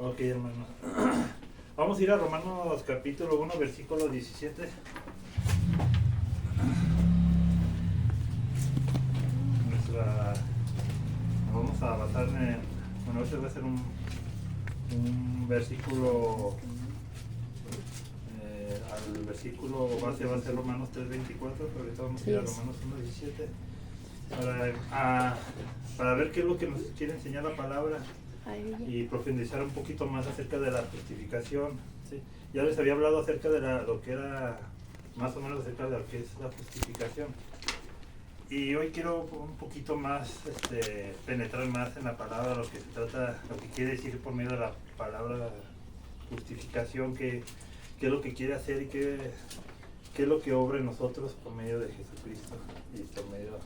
Ok, hermano. Vamos a ir a Romanos capítulo 1, versículo 17. Vamos a basar bueno, este va a ser un versículo, al versículo base va a ser Romanos 3:24, pero ahorita vamos a ir a Romanos 1:17 para ver qué es lo que nos quiere enseñar la palabra y profundizar un poquito más acerca de la justificación, ¿sí? Ya les había hablado acerca de lo que era, más o menos acerca de lo que es la justificación. Y hoy quiero un poquito más penetrar más en la palabra, lo que se trata, lo que quiere decir por medio de la palabra justificación, qué es lo que quiere hacer y qué es lo que obra en nosotros por medio de Jesucristo y por medio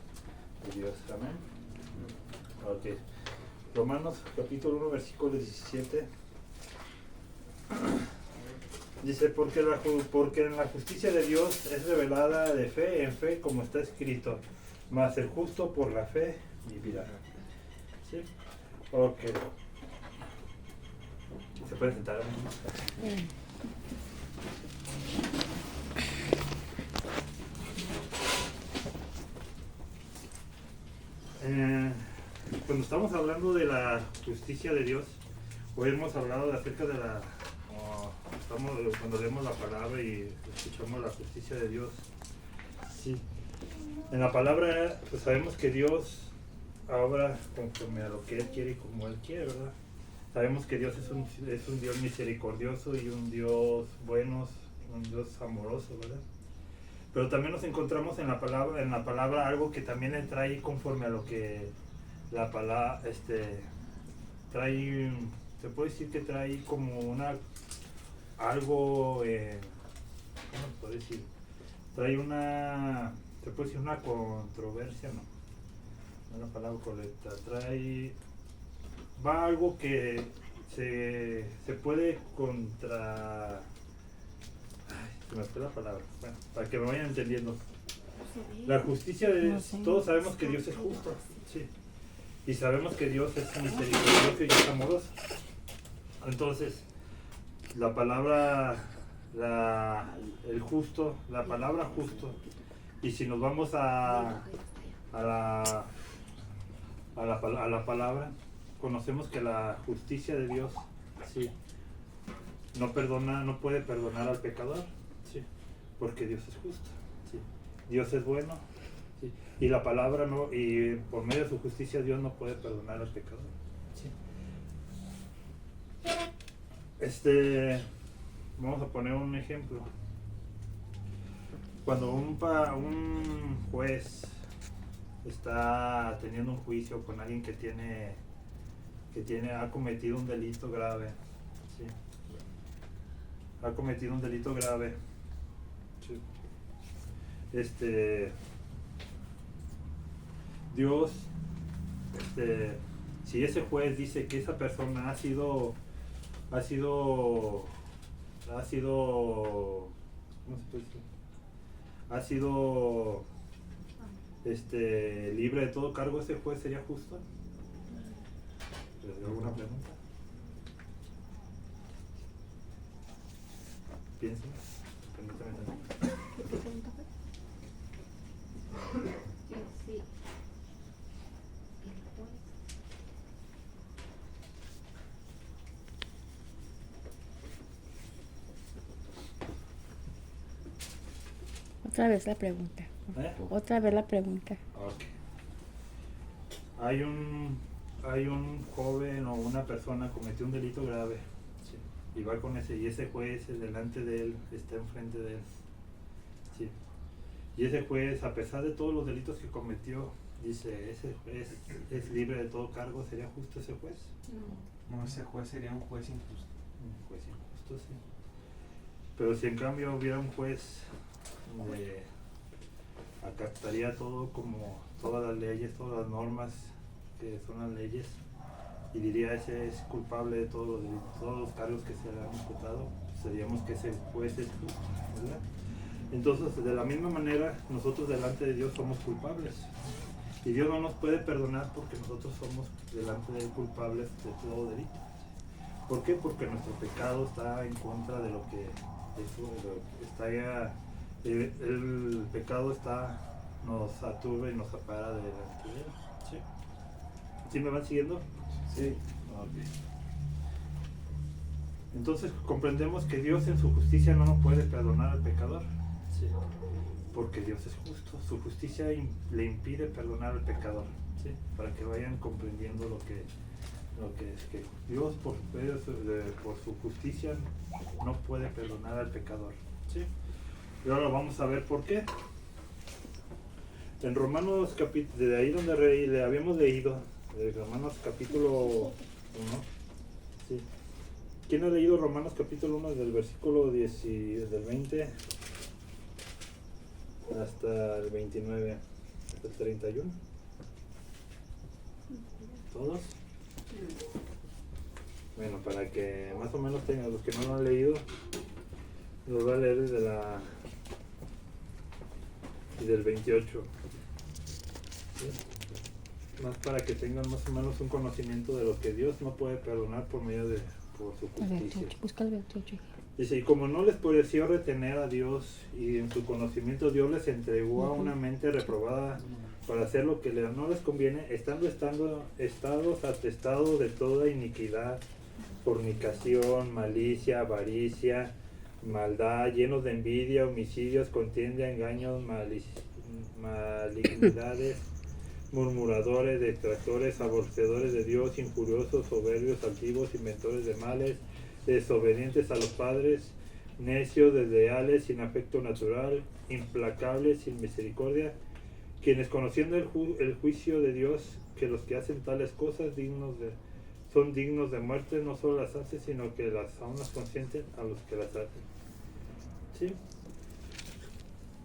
de Dios. Amén. Ok. Romanos capítulo 1, versículo 17. Dice, porque en la justicia de Dios es revelada de fe en fe, como está escrito, mas el justo por la fe vivirá. ¿Sí? Ok. ¿Se puede sentar? Cuando estamos hablando de la justicia de Dios, hoy hemos hablado acerca de cuando leemos la palabra y escuchamos la justicia de Dios. Sí. En la palabra pues sabemos que Dios obra conforme a lo que Él quiere y como Él quiere, ¿verdad? Sabemos que Dios es un Dios misericordioso y un Dios bueno, un Dios amoroso, ¿verdad? Pero también nos encontramos en la palabra algo que también Él trae conforme a lo que la palabra trae. Se puede decir que trae como algo, ¿cómo se puede decir? Trae se puede decir una controversia, no es la palabra correcta, va algo que se puede se me fue la palabra, bueno, para que me vayan entendiendo. La justicia de Dios, todos sabemos que Dios es justo, sí, y sabemos que Dios es misericordioso y es amoroso. Entonces, la palabra, el justo, la palabra justo, y si nos vamos a la palabra, conocemos que la justicia de Dios, sí, no puede perdonar al pecador, sí, porque Dios es justo, sí, Dios es bueno, sí, y la palabra y por medio de su justicia Dios no puede perdonar al pecador, sí. Vamos a poner un ejemplo. Cuando un juez está teniendo un juicio con alguien que ha cometido un delito grave, ¿sí? Ha cometido un delito grave, ¿sí? Dios, si ese juez dice que esa persona ha sido ¿cómo se puede decir? Ha sido libre de todo cargo, ¿ese juez sería justo? ¿Les alguna pregunta? Piensen. ¿Qué pregunta fue? Sí. Otra vez la pregunta. Otra vez la pregunta. Okay. Hay un joven o una persona cometió un delito grave, ¿sí? Y va con y ese juez delante de él, está enfrente de él, ¿sí? Y ese juez, a pesar de todos los delitos que cometió, dice, ese juez es libre de todo cargo. ¿Sería justo ese juez? No, ese juez sería un juez injusto. Un juez injusto, sí. Pero si en cambio hubiera un juez acataría todo, como todas las leyes, todas las normas que son las leyes, y diría ese es culpable de todos los cargos que se le han imputado, pues diríamos que ese juez es justo, ¿verdad? Entonces, de la misma manera, nosotros delante de Dios somos culpables, y Dios no nos puede perdonar porque nosotros somos delante de él culpables de todo delito. ¿Por qué? Porque nuestro pecado está en contra de lo que está ya, el pecado nos aturbe y nos separa de Dios. ¿Sí? ¿Sí me van siguiendo? Sí. Okay. Entonces comprendemos que Dios en su justicia no nos puede perdonar al pecador. ¿Sí? Porque Dios es justo, su justicia le impide perdonar al pecador. ¿Sí? Para que vayan comprendiendo lo que es que Dios por su justicia no puede perdonar al pecador. ¿Sí? Y ahora vamos a ver por qué. En Romanos capítulo, de ahí donde le habíamos leído, de Romanos capítulo 1. ¿Sí? ¿Quién ha leído Romanos capítulo 1 del versículo 10 del 20 hasta el 29, hasta el 31? ¿Todos? Bueno, para que más o menos tengan, los que no lo han leído, los voy a leer desde del 28. ¿Sí? Más para que tengan más o menos un conocimiento de lo que Dios no puede perdonar por su justicia. Busca el 28. Dice, y como no les pareció retener a Dios y en su conocimiento Dios les entregó a una mente reprobada para hacer lo que no les conviene, estados atestados de toda iniquidad, fornicación, malicia, avaricia, maldad, llenos de envidia, homicidios, contienda, engaños, malignidades, murmuradores, detractores, aborrecedores de Dios, injuriosos, soberbios, altivos, inventores de males, desobedientes a los padres, necios, desleales, sin afecto natural, implacables, sin misericordia, quienes conociendo el juicio de Dios, que los que hacen tales cosas son dignos de muerte, no solo las hacen, sino que aún las consienten a los que las hacen. ¿Sí?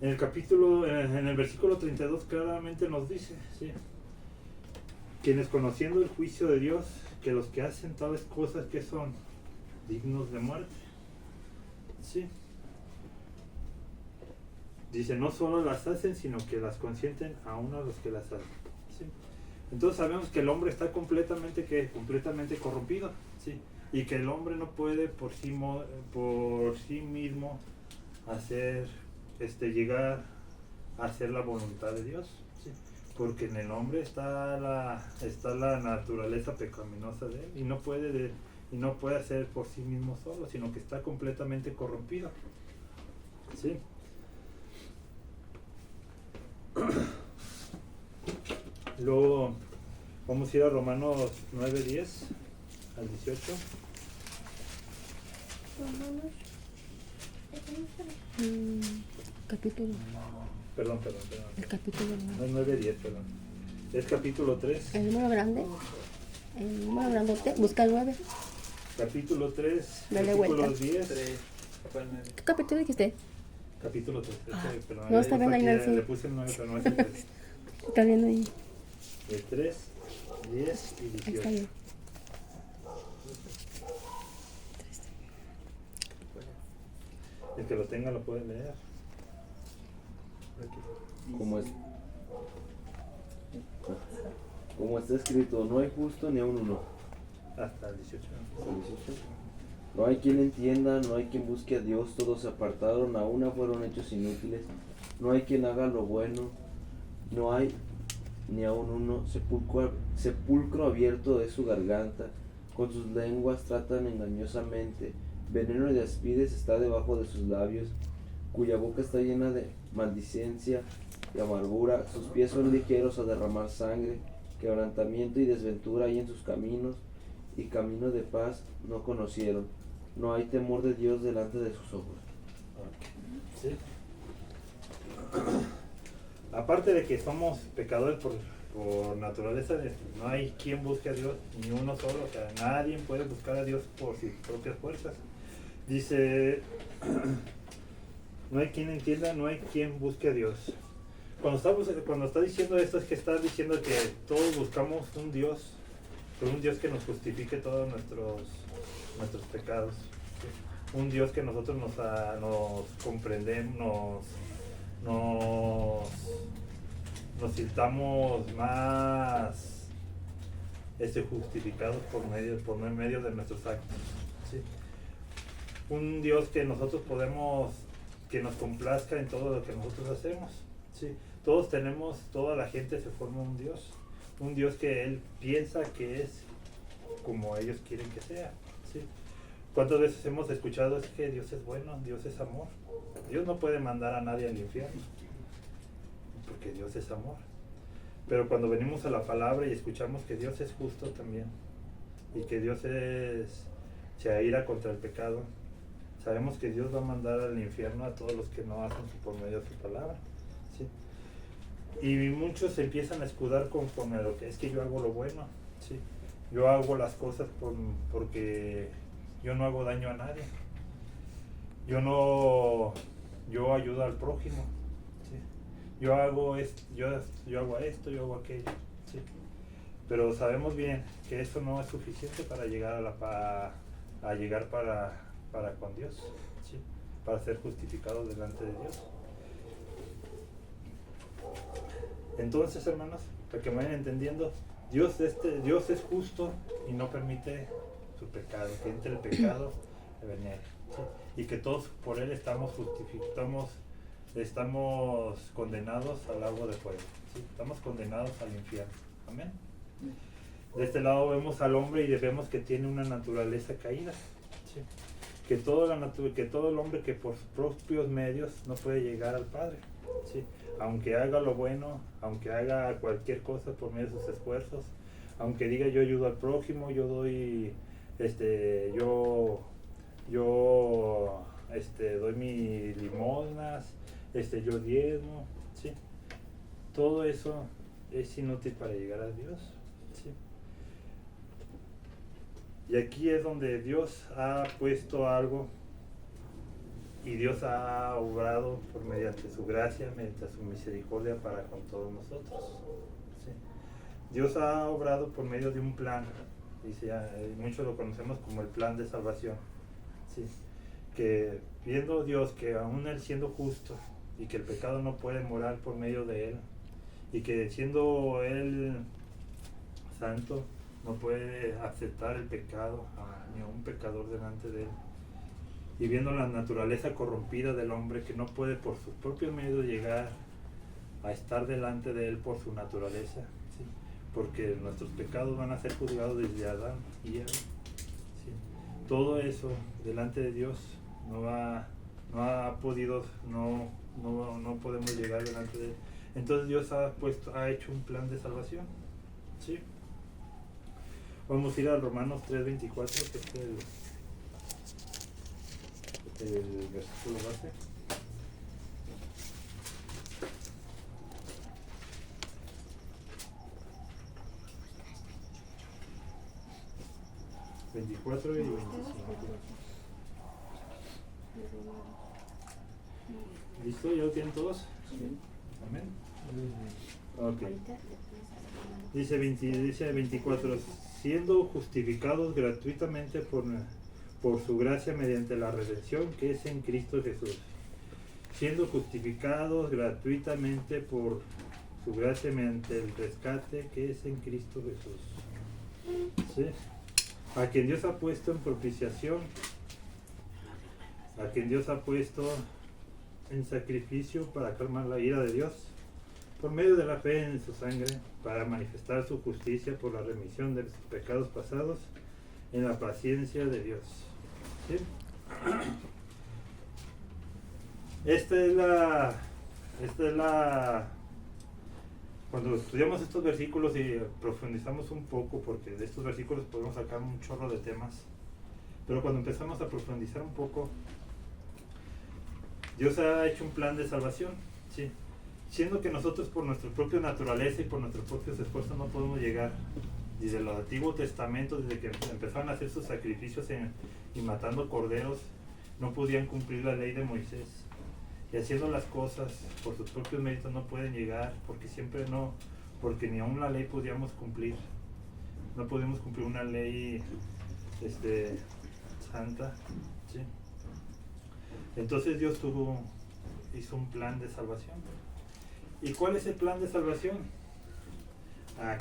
En el versículo 32 claramente nos dice, ¿sí? Quienes conociendo el juicio de Dios, que los que hacen tales cosas que son dignos de muerte. ¿Sí? Dice, no solo las hacen, sino que las consienten aún a los que las hacen. ¿Sí? Entonces sabemos que el hombre está completamente corrompido. ¿Sí? Y que el hombre no puede por sí mismo llegar a hacer la voluntad de Dios. ¿Sí? Porque en el hombre está la naturaleza pecaminosa de él y no puede hacer por sí mismo solo, sino que está completamente corrompido. ¿Sí? Luego vamos a ir a Romanos 9:10 al 18. Capítulo. Perdón. El capítulo no es 9:10, perdón. Es capítulo 3. ¿El número grande? El número grandote. Busca el 9. Capítulo 3, Dale versículo vuelta. 10. ¿Qué capítulo dijiste? Capítulo 3. Perdón, no, está bien ahí, sí. Le puse el 9, pero no es el 3. Está bien ahí. El 3, 10 y 18. Está bien. El que lo tenga lo puede leer. Como está escrito, no hay justo ni aun uno. Hasta el 18. No hay quien entienda, no hay quien busque a Dios, todos se apartaron, a una fueron hechos inútiles. No hay quien haga lo bueno, no hay ni aun uno. Sepulcro abierto es su garganta, con sus lenguas tratan engañosamente. Veneno de aspides está debajo de sus labios, cuya boca está llena de maldicencia y amargura. Sus pies son ligeros a derramar sangre, quebrantamiento y desventura hay en sus caminos, y camino de paz no conocieron. No hay temor de Dios delante de sus ojos. ¿Sí? Aparte de que somos pecadores por naturaleza, no hay quien busque a Dios, ni uno solo. O sea, nadie puede buscar a Dios por sus propias fuerzas. Dice, no hay quien entienda, no hay quien busque a Dios. Cuando está diciendo esto, es que está diciendo que todos buscamos un Dios, pero un Dios que nos justifique todos nuestros pecados. ¿Sí? Un Dios que nosotros nos comprendemos, nos sintamos más justificados por medio de nuestros actos. ¿Sí? Un Dios que nosotros que nos complazca en todo lo que nosotros hacemos. ¿Sí? Toda la gente se forma un Dios que Él piensa que es como ellos quieren que sea. ¿Sí? ¿Cuántas veces hemos escuchado es que Dios es bueno, Dios es amor? Dios no puede mandar a nadie al infierno, porque Dios es amor. Pero cuando venimos a la palabra y escuchamos que Dios es justo también, y que Dios se aira contra el pecado, sabemos que Dios va a mandar al infierno a todos los que no hacen por medio de su palabra. ¿Sí? Y muchos se empiezan a escudar conforme a lo que es que yo hago lo bueno. ¿Sí? Yo hago las cosas porque yo no hago daño a nadie. Yo ayudo al prójimo. ¿Sí? Yo hago esto, yo hago aquello. ¿Sí? Pero sabemos bien que eso no es suficiente para llegar para con Dios, ¿sí? Para ser justificados delante de Dios. Entonces, hermanos, para que me vayan entendiendo, Dios es justo y no permite su pecado, que entre el pecado de venir, ¿sí? Y que todos por él estamos condenados al lago de fuego, ¿sí? Estamos condenados al infierno. Amén. De este lado vemos al hombre y vemos que tiene una naturaleza caída, ¿sí? Que todo el hombre que por sus propios medios no puede llegar al Padre, ¿sí? Aunque haga lo bueno, aunque haga cualquier cosa por medio de sus esfuerzos, aunque diga yo ayudo al prójimo, yo doy doy mis limosnas, yo diezmo, ¿sí? Todo eso es inútil para llegar a Dios, ¿sí? Y aquí es donde Dios ha puesto algo y Dios ha obrado mediante su gracia, mediante su misericordia para con todos nosotros, ¿sí? Dios ha obrado por medio de un plan, dice, muchos lo conocemos como el plan de salvación, ¿sí? Que viendo Dios que aún Él siendo justo y que el pecado no puede morar por medio de Él, y que siendo Él santo no puede aceptar el pecado ni a un pecador delante de Él, y viendo la naturaleza corrompida del hombre que no puede por sus propios medios llegar a estar delante de Él por su naturaleza, ¿sí? Porque nuestros pecados van a ser juzgados desde Adán y Eva, ¿sí? Todo eso delante de Dios no podemos llegar delante de Él. Entonces Dios ha hecho un plan de salvación, ¿sí? Vamos a ir a Romanos 3:24, que es el versículo base. ¿24 y 25? ¿Listo? ¿Ya lo tienen todos? Sí. Amén. Ok. Dice 24, siendo justificados gratuitamente por su gracia mediante la redención que es en Cristo Jesús. Siendo justificados gratuitamente por su gracia mediante el rescate que es en Cristo Jesús, ¿sí? A quien Dios ha puesto en propiciación, a quien Dios ha puesto en sacrificio para calmar la ira de Dios, por medio de la fe en su sangre, para manifestar su justicia por la remisión de sus pecados pasados, en la paciencia de Dios. ¿Sí? Esta es la cuando estudiamos estos versículos y profundizamos un poco, porque de estos versículos podemos sacar un chorro de temas, pero cuando empezamos a profundizar un poco, Dios ha hecho un plan de salvación, ¿sí? Siendo que nosotros por nuestra propia naturaleza y por nuestros propios esfuerzos no podemos llegar. Desde el Antiguo Testamento, desde que empezaron a hacer sus sacrificios y matando corderos, no podían cumplir la ley de Moisés. Y haciendo las cosas por sus propios méritos no pueden llegar, porque ni aún la ley podíamos cumplir. No podíamos cumplir una ley santa, ¿sí? Entonces Dios hizo un plan de salvación. ¿Y cuál es el plan de salvación?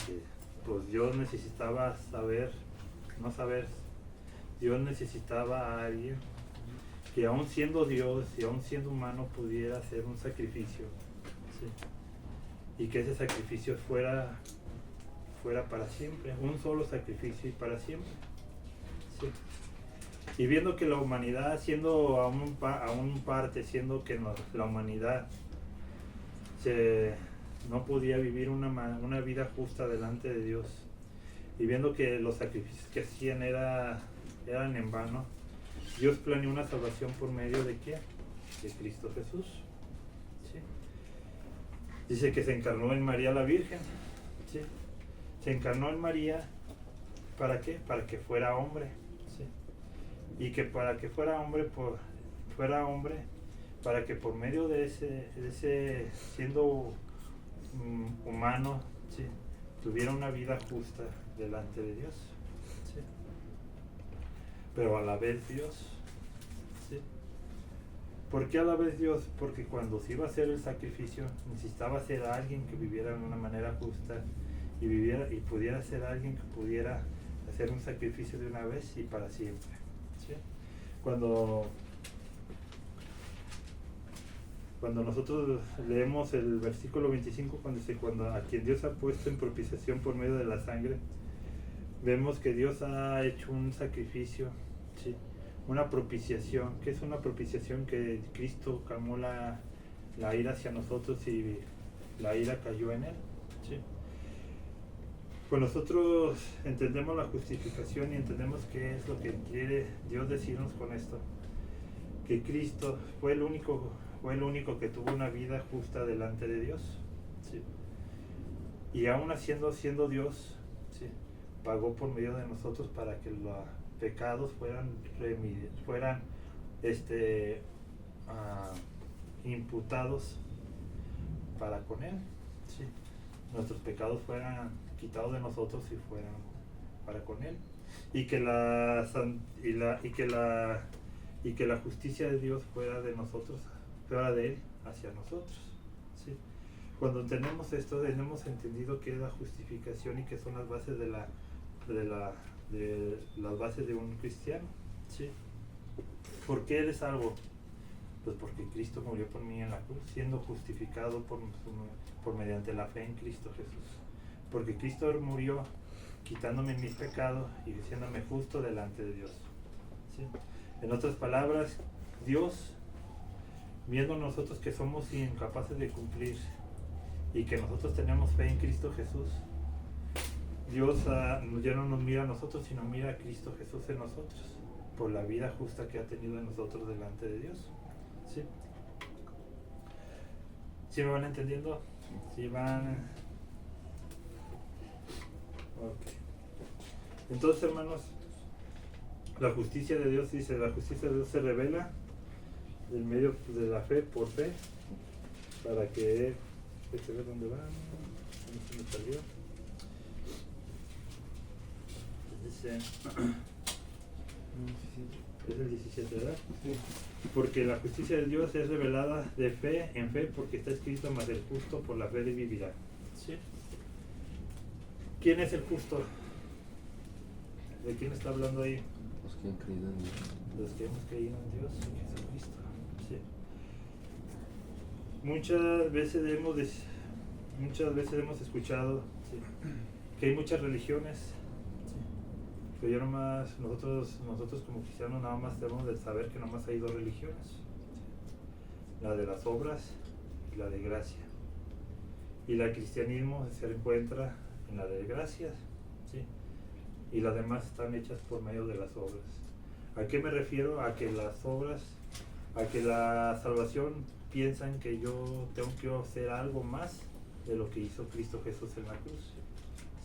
Que pues Dios necesitaba Dios necesitaba a alguien que aún siendo Dios y aún siendo humano pudiera hacer un sacrificio, ¿sí? Y que ese sacrificio fuera para siempre, un solo sacrificio y para siempre, ¿sí? Y viendo que la humanidad, siendo aún parte, siendo que la humanidad no podía vivir una vida justa delante de Dios, y viendo que los sacrificios que hacían eran en vano, Dios planeó una salvación por medio de ¿quién? De Cristo Jesús, ¿sí? Dice que se encarnó en María la Virgen, ¿sí? Se encarnó en María, ¿para qué? Para que fuera hombre, ¿sí? Y que para que fuera hombre, para que por medio de ese siendo humano, ¿sí? Tuviera una vida justa delante de Dios, ¿sí? Pero a la vez Dios, ¿sí? ¿Por qué a la vez Dios? Porque cuando se iba a hacer el sacrificio necesitaba ser alguien que viviera de una manera justa y pudiera ser alguien que pudiera hacer un sacrificio de una vez y para siempre, ¿sí? Cuando nosotros leemos el versículo 25, cuando dice, cuando a quien Dios ha puesto en propiciación por medio de la sangre, vemos que Dios ha hecho un sacrificio, ¿sí? Una propiciación. ¿Qué es una propiciación? Que Cristo calmó la ira hacia nosotros y la ira cayó en Él, ¿sí? Pues nosotros entendemos la justificación y entendemos qué es lo que quiere Dios decirnos con esto. Que Cristo fue el único que tuvo una vida justa delante de Dios, ¿sí? Y aún siendo Dios, ¿sí? Pagó por medio de nosotros para que los pecados fueran imputados para con Él, ¿sí? Nuestros pecados fueran quitados de nosotros y fueran para con Él, y que la justicia de Dios fuera de nosotros, fuera de Él hacia nosotros, ¿sí? Cuando entendemos esto, hemos entendido qué es la justificación y qué son las bases de las bases de un cristiano, ¿sí? ¿Por qué eres salvo? Pues porque Cristo murió por mí en la cruz, siendo justificado por mediante la fe en Cristo Jesús. Porque Cristo murió quitándome mis pecados y haciéndome justo delante de Dios, ¿sí? En otras palabras, Dios, viendo nosotros que somos incapaces de cumplir y que nosotros tenemos fe en Cristo Jesús, Dios ya no nos mira a nosotros, sino mira a Cristo Jesús en nosotros, por la vida justa que ha tenido en nosotros delante de Dios, ¿sí? ¿Sí me van entendiendo? ¿Sí van? Okay. Entonces, hermanos, la justicia de Dios, dice, la justicia de Dios se revela en medio de la fe, por fe, para que se ve dónde va, no se me salió. Dice, es el 17, ¿verdad? Sí. Porque la justicia de Dios es revelada de fe en fe, porque está escrito, mas el justo por la fe vivirá, ¿sí? ¿Quién es el justo? ¿De quién está hablando ahí? Los que han creído en Dios. Los que hemos creído en Dios, en Jesucristo, ¿sí? Muchas veces hemos escuchado, ¿sí?, que hay muchas religiones, ¿sí?, pero nosotros como cristianos nada más debemos de saber que nada más hay dos religiones, ¿sí?, la de las obras y la de gracia. Y el cristianismo se encuentra en la de gracias, ¿sí?, y las demás están hechas por medio de las obras. ¿A qué me refiero? A que las obras, a que la salvación piensan que yo tengo que hacer algo más de lo que hizo Cristo Jesús en la cruz,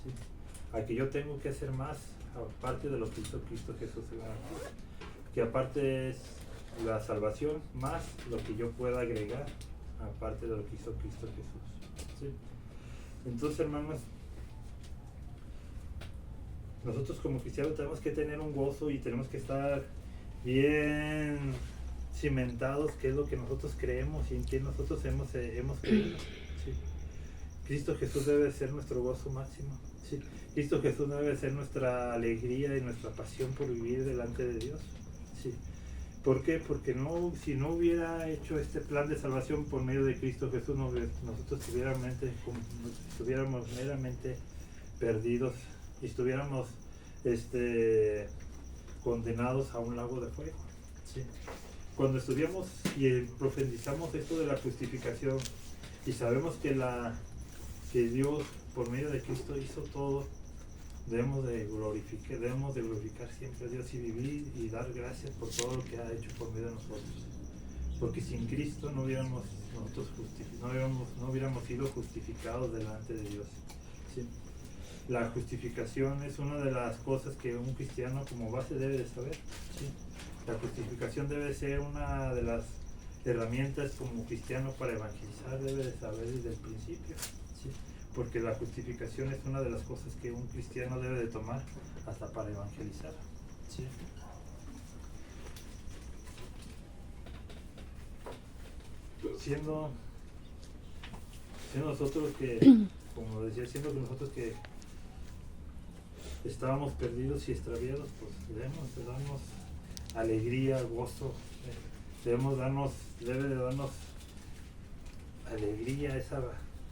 ¿sí?, a que yo tengo que hacer más aparte de lo que hizo Cristo Jesús en la cruz, que aparte es la salvación más lo que yo pueda agregar aparte de lo que hizo Cristo Jesús, ¿sí? Entonces, hermanos, nosotros como cristianos tenemos que tener un gozo y tenemos que estar bien cimentados, qué es lo que nosotros creemos y en qué nosotros hemos creído, ¿sí? Cristo Jesús debe ser nuestro gozo máximo, ¿sí? Cristo Jesús no debe ser nuestra alegría y nuestra pasión por vivir delante de Dios, ¿sí? ¿Por qué? Porque si no hubiera hecho este plan de salvación por medio de Cristo Jesús, nosotros estuviéramos meramente perdidos y estuviéramos condenados a un lago de fuego, ¿sí? Cuando estudiamos y profundizamos esto de la justificación y sabemos que Dios por medio de Cristo hizo todo, debemos de glorificar siempre a Dios y vivir y dar gracias por todo lo que ha hecho por medio de nosotros, porque sin Cristo no hubiéramos sido justificados delante de Dios, ¿sí? La justificación es una de las cosas que un cristiano como base debe de saber, ¿sí? La justificación debe ser una de las herramientas como cristiano para evangelizar, debe de saber desde el principio, ¿sí? Porque la justificación es una de las cosas que un cristiano debe de tomar hasta para evangelizar, ¿sí? Siendo nosotros que, como decía, siendo que nosotros que estábamos perdidos y extraviados, pues debemos de darnos alegría, gozo, debe de darnos alegría,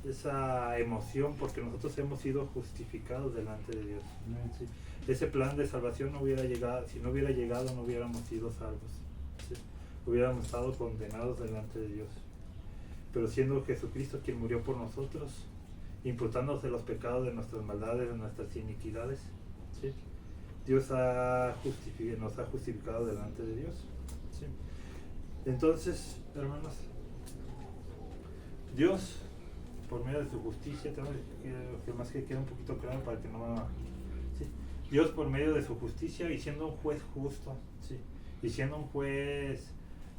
esa emoción, porque nosotros hemos sido justificados delante de Dios, ¿sí? Ese plan de salvación no hubiera llegado, si no hubiera llegado no hubiéramos sido salvos, ¿sí? Hubiéramos estado condenados delante de Dios, pero siendo Jesucristo quien murió por nosotros, imputándose los pecados de nuestras maldades, de nuestras iniquidades, ¿sí? Dios nos ha justificado delante de Dios, ¿sí? Entonces, hermanos, Dios, por medio de su justicia, tengo que más que quede un poquito claro para que no... ¿sí? Dios, por medio de su justicia, y siendo un juez justo, ¿sí? Y siendo un juez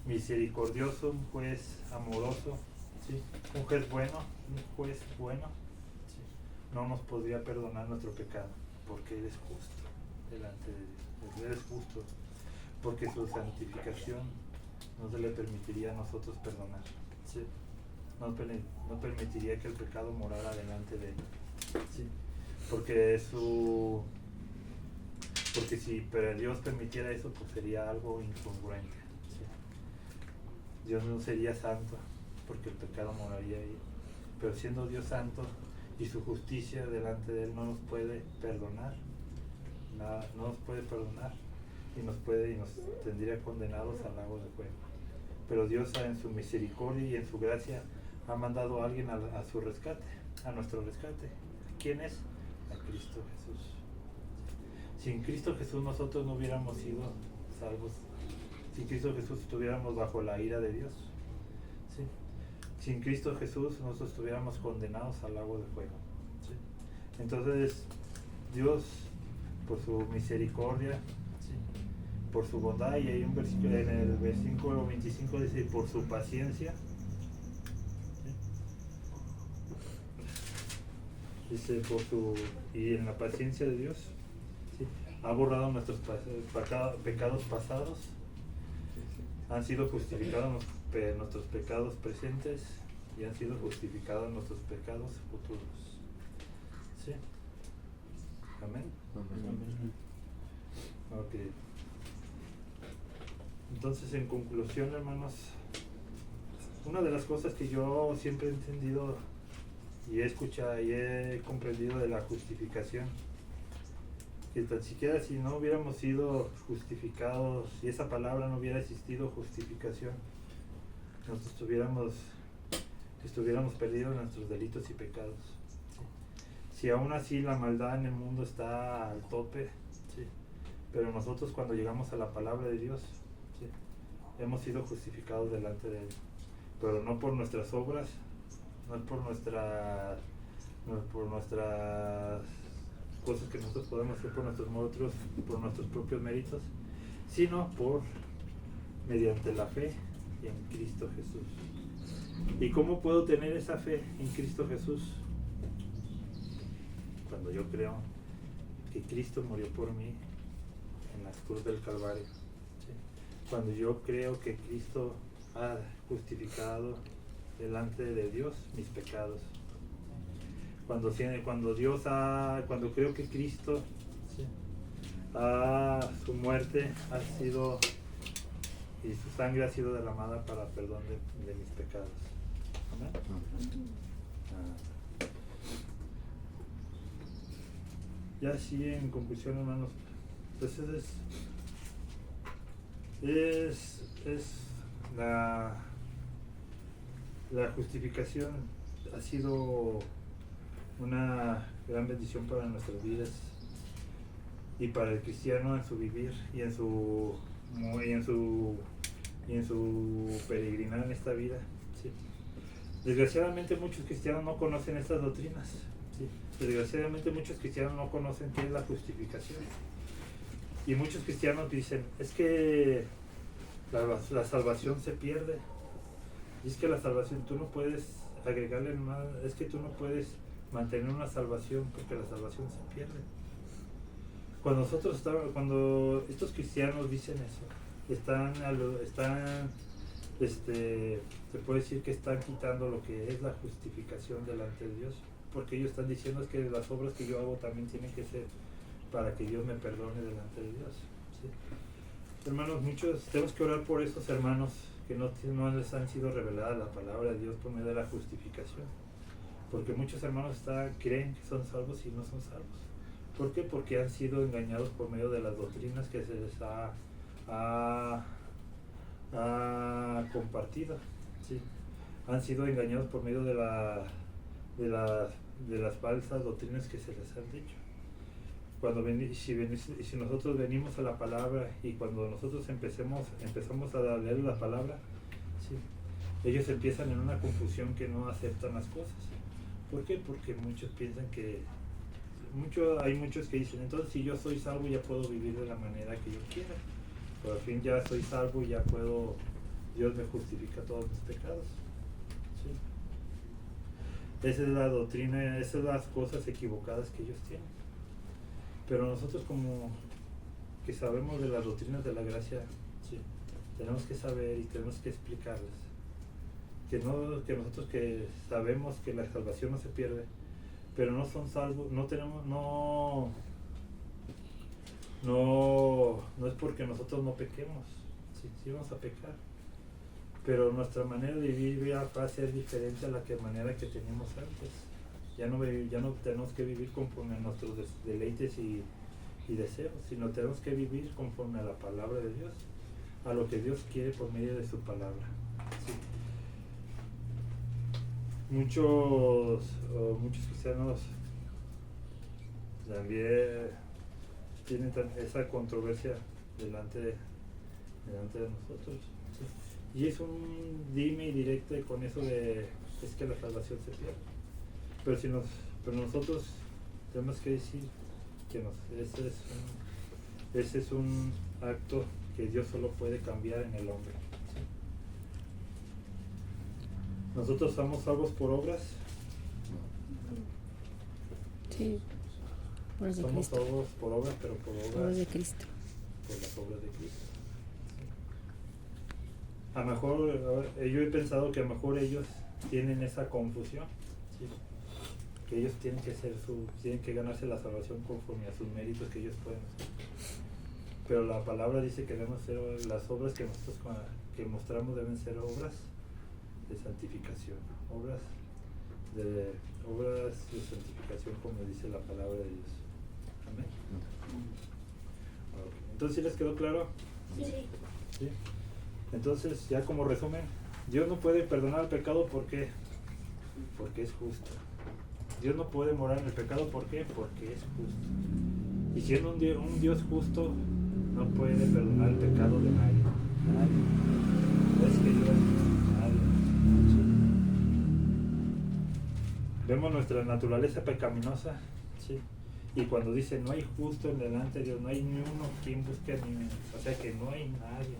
misericordioso, un juez amoroso, ¿sí? Un juez bueno, ¿sí? No nos podría perdonar nuestro pecado, porque Él es justo delante de Dios. Él es justo, porque su santificación no se le permitiría a nosotros perdonar, ¿sí? No permitiría que el pecado morara delante de Él, ¿sí? Porque si Dios permitiera eso, pues sería algo incongruente, ¿sí? Dios no sería santo, porque el pecado moraría ahí. Pero siendo Dios santo y su justicia delante de Él, no nos puede perdonar, no nos puede perdonar y nos tendría condenados al lago de fuego. Pero Dios, en su misericordia y en su gracia, ha mandado a alguien a su rescate, a nuestro rescate. ¿Quién es? A Cristo Jesús. Sin Cristo Jesús nosotros no hubiéramos sido salvos. Sin Cristo Jesús estuviéramos bajo la ira de Dios, ¿sí? Sin Cristo Jesús nosotros estuviéramos condenados al lago de fuego, ¿sí? Entonces Dios, por su misericordia, ¿sí? Por su bondad, y hay un versículo en el versículo 25 dice, por su paciencia, ¿sí? Dice, y en la paciencia de Dios, ¿sí? Ha borrado nuestros pecados pasados, han sido justificados nuestros pecados presentes y han sido justificados nuestros pecados futuros, ¿sí? Amén. Amén. Ok. Entonces, en conclusión, hermanos, una de las cosas que yo siempre he entendido y he escuchado y he comprendido de la justificación, que tan siquiera si no hubiéramos sido justificados, si esa palabra no hubiera existido, justificación, nosotros estuviéramos perdidos en nuestros delitos y pecados, ¿sí? Si aún así la maldad en el mundo está al tope, ¿sí? Pero nosotros cuando llegamos a la palabra de Dios, ¿sí? Hemos sido justificados delante de Él, pero no por nuestras obras, no es por nuestras cosas que nosotros podemos hacer por nuestros propios méritos, sino mediante la fe en Cristo Jesús. ¿Y cómo puedo tener esa fe en Cristo Jesús? Cuando yo creo que Cristo murió por mí en la cruz del Calvario, ¿sí? Cuando yo creo que Cristo ha justificado delante de Dios mis pecados, cuando creo que Cristo, ¿sí? Su muerte ha sido y su sangre ha sido derramada para perdón de mis pecados. ¿Amén? Ya así en conclusión, hermanos, entonces es la justificación ha sido una gran bendición para nuestras vidas y para el cristiano en su vivir y en su peregrinar en esta vida, ¿sí? Desgraciadamente muchos cristianos no conocen estas doctrinas, ¿sí? Desgraciadamente muchos cristianos no conocen qué es la justificación, y muchos cristianos dicen, es que la salvación se pierde, y es que la salvación tú no puedes agregarle más, es que tú no puedes mantener una salvación porque la salvación se pierde. Cuando estos cristianos dicen eso, se puede decir que están quitando lo que es la justificación delante de Dios, porque ellos están diciendo es que las obras que yo hago también tienen que ser para que Dios me perdone delante de Dios, ¿sí? Hermanos, muchos tenemos que orar por esos hermanos que no les han sido reveladas la palabra de Dios por medio de la justificación, porque muchos hermanos creen que son salvos y no son salvos. ¿Por qué? Porque han sido engañados por medio de las doctrinas que se les ha compartido, ¿sí? Han sido engañados por medio de las falsas doctrinas que se les han dicho. Si nosotros venimos a la palabra y cuando nosotros empezamos a leer la palabra, ¿sí? Ellos empiezan en una confusión que no aceptan las cosas. ¿Por qué? Porque muchos piensan hay muchos que dicen, entonces si yo soy salvo ya puedo vivir de la manera que yo quiera. Por fin ya soy salvo y ya puedo, Dios me justifica todos mis pecados, ¿sí? Esa es la doctrina, esas son las cosas equivocadas que ellos tienen. Pero nosotros como que sabemos de las doctrinas de la gracia, ¿sí? Tenemos que saber y tenemos que explicarles que nosotros que sabemos que la salvación no se pierde, pero no son salvos, no es porque nosotros no pequemos, sí vamos a pecar, pero nuestra manera de vivir va a ser diferente a la manera que teníamos antes. Ya no tenemos que vivir conforme a nuestros deleites y deseos, sino tenemos que vivir conforme a la palabra de Dios, a lo que Dios quiere por medio de su palabra, ¿sí? Muchos cristianos también tienen esa controversia delante de nosotros, ¿sí? Y es un dime y directo con eso de es que la salvación se pierde. Pero nosotros tenemos que decir que ese es un acto que Dios solo puede cambiar en el hombre, ¿sí? ¿Nosotros somos salvos por obras? Sí, por las de somos Cristo. salvos por obras, pero por obras de Cristo. Por las obras de Cristo. A lo mejor, yo he pensado que a lo mejor ellos tienen esa confusión, ¿sí? Que ellos tienen que ganarse la salvación conforme a sus méritos que ellos pueden hacer. Pero la palabra dice que debemos ser, las obras que nosotros que mostramos deben ser obras de santificación, obras de santificación como dice la palabra de Dios. Amén. Okay. Entonces, ¿sí les quedó claro? Sí. Entonces, ya como resumen, Dios no puede perdonar el pecado, ¿por qué? Porque es justo. Dios no puede morar en el pecado, ¿por qué? Porque es justo. Y siendo un Dios justo, no puede perdonar el pecado de nadie. Es que Dios, nadie. Vemos nuestra naturaleza pecaminosa, ¿sí? Y cuando dice no hay justo en delante de Dios, no hay ni uno quien busque o sea que no hay nadie,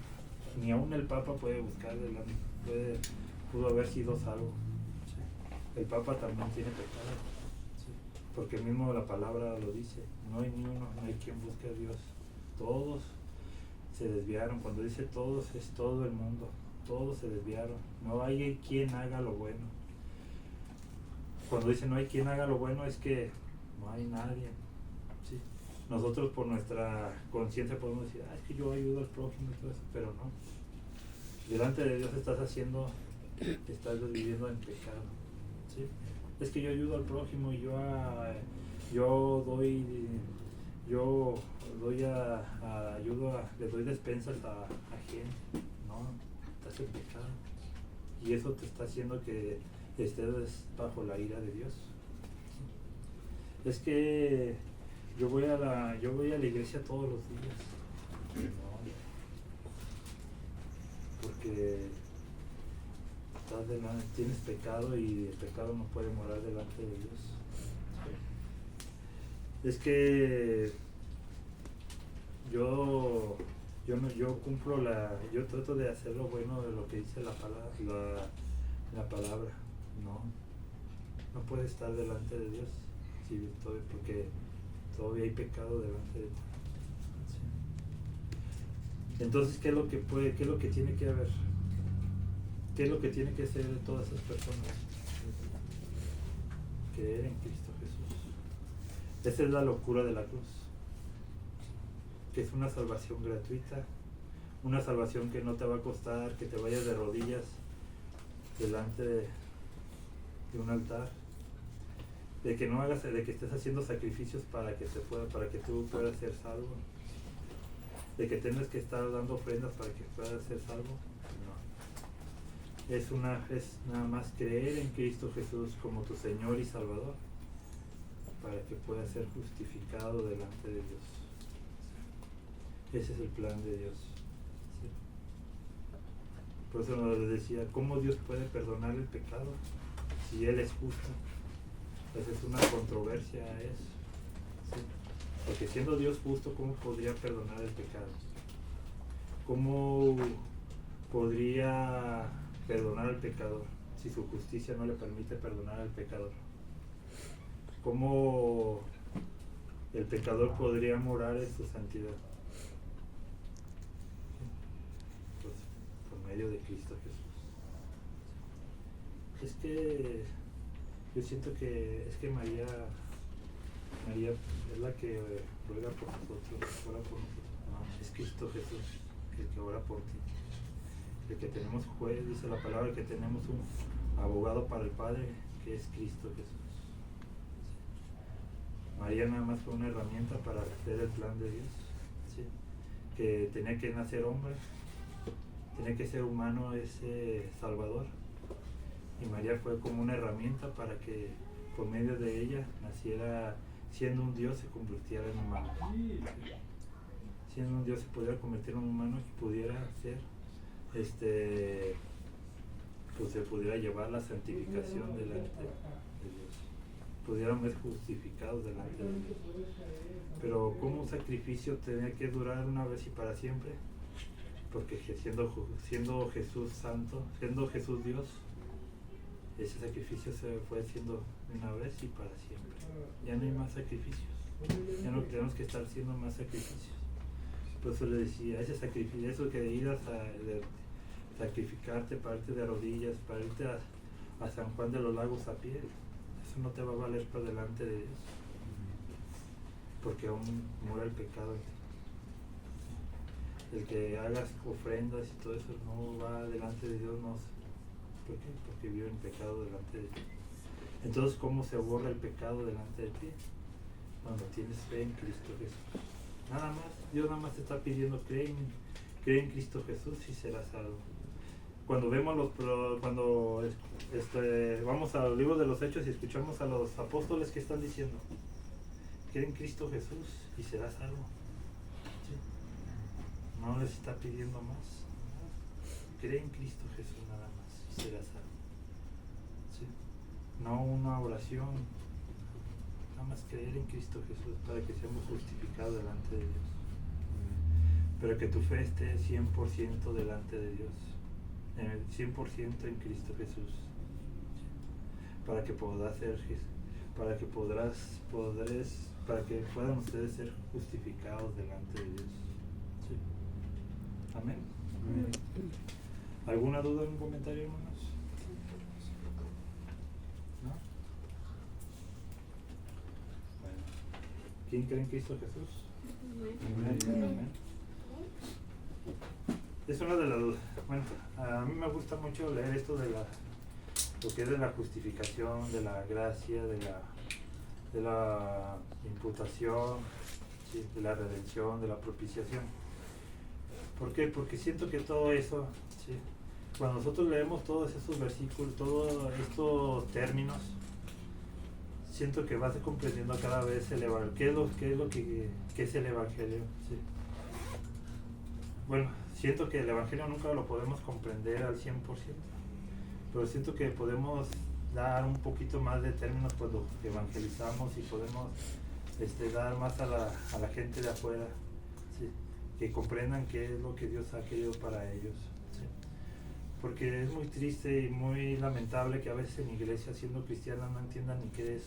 ni aún el Papa puede buscar pudo haber sido salvo, ¿sí? El Papa también tiene pecado, ¿sí? Porque mismo la palabra lo dice, no hay ni uno, no hay quien busque a Dios, todos se desviaron. Cuando dice todos es todo el mundo, todos se desviaron, no hay quien haga lo bueno. cuando dice no hay quien haga lo bueno, es que no hay nadie. ¿Sí? Nosotros por nuestra conciencia podemos decir, es que yo ayudo al prójimo y todo eso, pero no. Delante de Dios estás viviendo en pecado. ¿Sí? Es que yo ayudo al prójimo y le doy despensas a gente. No, estás en pecado. Y eso te está haciendo que estés bajo la ira de Dios. ¿Sí? Es que yo voy a la iglesia todos los días. No, porque tienes pecado y el pecado no puede morar delante de Dios. ¿Sí? Es que yo trato de hacer lo bueno de lo que dice la palabra. No puede estar delante de Dios, sí, porque todavía hay pecado delante de ti. ¿Sí? Entonces, ¿qué es lo que tiene que haber? ¿Qué es lo que tiene que hacer todas esas personas? Creer en Cristo Jesús. Esa es la locura de la cruz. Que es una salvación gratuita, una salvación que no te va a costar que te vayas de rodillas delante de un altar, de que estés haciendo sacrificios para que tú puedas ser salvo, de que tengas que estar dando ofrendas para que puedas ser salvo. No. Es nada más creer en Cristo Jesús como tu Señor y Salvador para que puedas ser justificado delante de Dios. Ese es el plan de Dios. ¿Sí? Por eso nos decía, ¿cómo Dios puede perdonar el pecado si Él es justo? Pues es una controversia eso. ¿Sí? Porque siendo Dios justo, ¿cómo podría perdonar el pecado? ¿Cómo podría perdonar al pecador si su justicia no le permite perdonar al pecador? ¿Cómo el pecador podría morar en su santidad? Medio de Cristo Jesús. Es que yo siento que María es la que ruega por nosotros, ora por nosotros. No, es Cristo Jesús el que ora por ti. El que tenemos juez, dice la palabra, que tenemos un abogado para el Padre, que es Cristo Jesús. María nada más fue una herramienta para hacer el plan de Dios. ¿Sí? Que tenía que nacer hombre, tenía que ser humano ese Salvador, y María fue como una herramienta para que por medio de ella naciera, siendo un Dios se convirtiera en humano. Siendo un Dios se pudiera convertir en humano y pudiera ser pues se pudiera llevar la santificación delante de Dios, pudiéramos ser justificados delante de Dios. Pero como un sacrificio tenía que durar una vez y para siempre, porque siendo Jesús santo, siendo Jesús Dios, ese sacrificio se fue haciendo una vez y para siempre. Ya no hay más sacrificios, ya no tenemos que estar haciendo más sacrificios. Por eso le decía, ese sacrificio, eso que ir a sacrificarte, pararte de rodillas, para irte a San Juan de los Lagos a pie, eso no te va a valer por delante de Dios, porque aún muere el pecado en ti. El que hagas ofrendas y todo eso no va delante de Dios, no. ¿Por qué? Porque vive en pecado delante de ti. Entonces, ¿cómo se borra el pecado delante de ti? Cuando tienes fe en Cristo Jesús. Nada más, Dios nada más te está pidiendo, cree en Cristo Jesús y serás salvo. Cuando vemos vamos al libro de los Hechos y escuchamos a los apóstoles que están diciendo, cree en Cristo Jesús y serás salvo. ¿Sí? No les está pidiendo más. Cree en Cristo Jesús nada más y serás salvo. ¿Sí? No una oración, nada más creer en Cristo Jesús para que seamos justificados delante de Dios. Pero que tu fe esté 100% delante de Dios, 100% en Cristo Jesús. ¿Sí? Para que puedan ustedes ser justificados delante de Dios. ¿Sí? Amén. ¿Alguna duda, algún comentario, hermanos? ¿No? ¿Quién cree en Cristo Jesús? Amén. Es una de las, bueno, a mí me gusta mucho leer esto de lo que es de la justificación, de la gracia, de la imputación, ¿sí? De la redención, de la propiciación. ¿Por qué? Porque siento que todo eso, ¿sí? Cuando nosotros leemos todos esos versículos, todos estos términos, siento que vas comprendiendo cada vez qué es lo que es el Evangelio, ¿sí? Bueno, siento que el Evangelio nunca lo podemos comprender al 100%, pero siento que podemos dar un poquito más de términos cuando evangelizamos y podemos dar más a la gente de afuera, ¿sí? Que comprendan qué es lo que Dios ha querido para ellos, ¿sí? Porque es muy triste y muy lamentable que a veces en iglesia, siendo cristianos, no entiendan ni qué es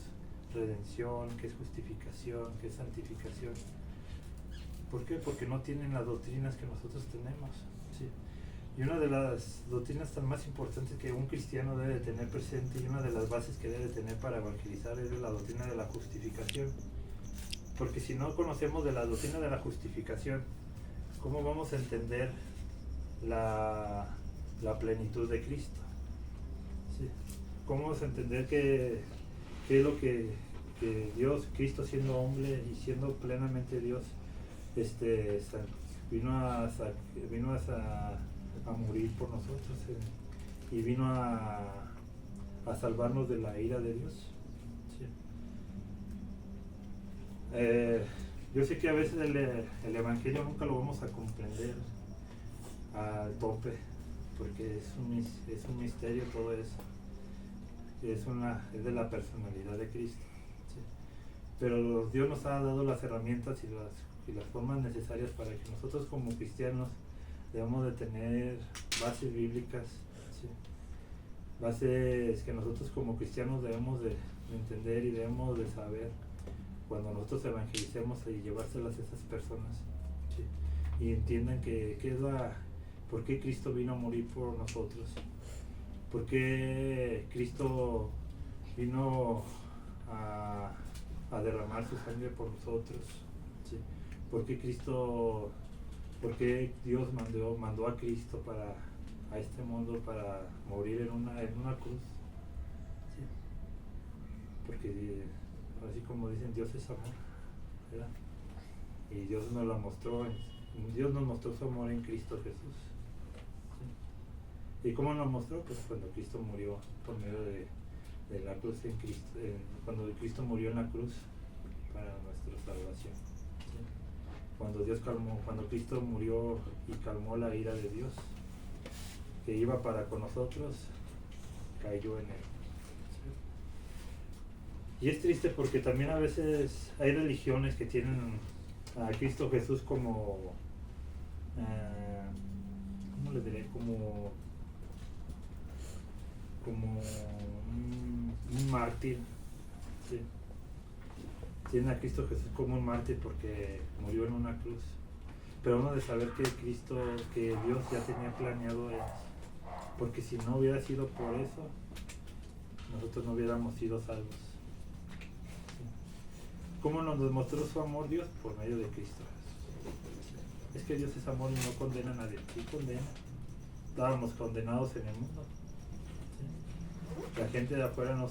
redención, qué es justificación, qué es santificación. ¿Por qué? Porque no tienen las doctrinas que nosotros tenemos, ¿sí? Y una de las doctrinas tan más importantes que un cristiano debe tener presente y una de las bases que debe tener para evangelizar es la doctrina de la justificación. Porque si no conocemos de la doctrina de la justificación, ¿cómo vamos a entender la plenitud de Cristo? ¿Sí? ¿Cómo vamos a entender qué es lo que Dios, Cristo siendo hombre y siendo plenamente Dios, vino a morir por nosotros, y vino a salvarnos de la ira de Dios, ¿sí? Yo sé que a veces el Evangelio nunca lo vamos a comprender al tope, porque es un misterio todo eso, es de la personalidad de Cristo, ¿sí? Pero Dios nos ha dado las herramientas y las formas necesarias para que nosotros como cristianos debemos de tener bases bíblicas, ¿sí? Bases que nosotros como cristianos debemos de entender y debemos de saber cuando nosotros evangelicemos y llevárselas a esas personas, ¿sí? Y entiendan por qué Cristo vino a morir por nosotros, por qué Cristo vino a derramar su sangre por nosotros, ¿sí? ¿Por qué Dios mandó a Cristo a este mundo para morir en una cruz? ¿Sí? Porque así como dicen, Dios es amor, ¿verdad? Y Dios nos mostró su amor en Cristo Jesús, ¿sí? ¿Y cómo nos mostró? Pues cuando Cristo murió por medio de la cruz en Cristo, cuando Cristo murió en la cruz para nuestra salvación, ¿sí? Cuando Cristo murió y calmó la ira de Dios que iba para con nosotros, cayó en él, ¿sí? Y es triste porque también a veces hay religiones que tienen a Cristo Jesús como ¿cómo le diré? Como un mártir, ¿sí? Tienen a Cristo Jesús como un mártir porque murió en una cruz, pero uno de saber que Dios ya tenía planeado eso, porque si no hubiera sido por eso, nosotros no hubiéramos sido salvos, ¿sí? ¿Cómo nos demostró su amor Dios? Por medio de Cristo Jesús. Es que Dios es amor y no condena a nadie. Sí condena. Estábamos condenados en el mundo, ¿sí? La gente de afuera no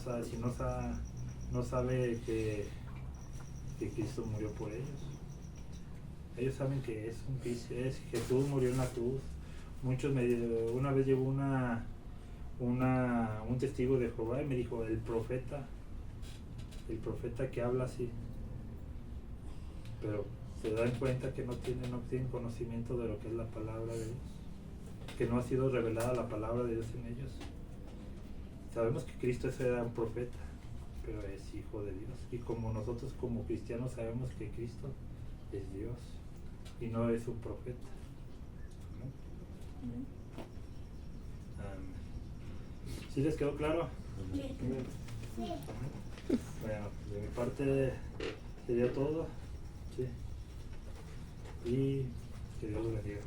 sabe que Cristo murió por ellos. Ellos saben que Jesús murió en la cruz. Una vez llegó un testigo de Jehová y me dijo, el profeta que habla así, pero se dan cuenta que no tienen conocimiento de lo que es la palabra de Dios, que no ha sido revelada la palabra de Dios en ellos. Sabemos que Cristo era un profeta, pero es hijo de Dios, y como nosotros como cristianos sabemos que Cristo es Dios y no es un profeta, ¿no? ¿Sí les quedó claro? Sí. Bueno, de mi parte sería todo, ¿sí? Y que Dios los bendiga.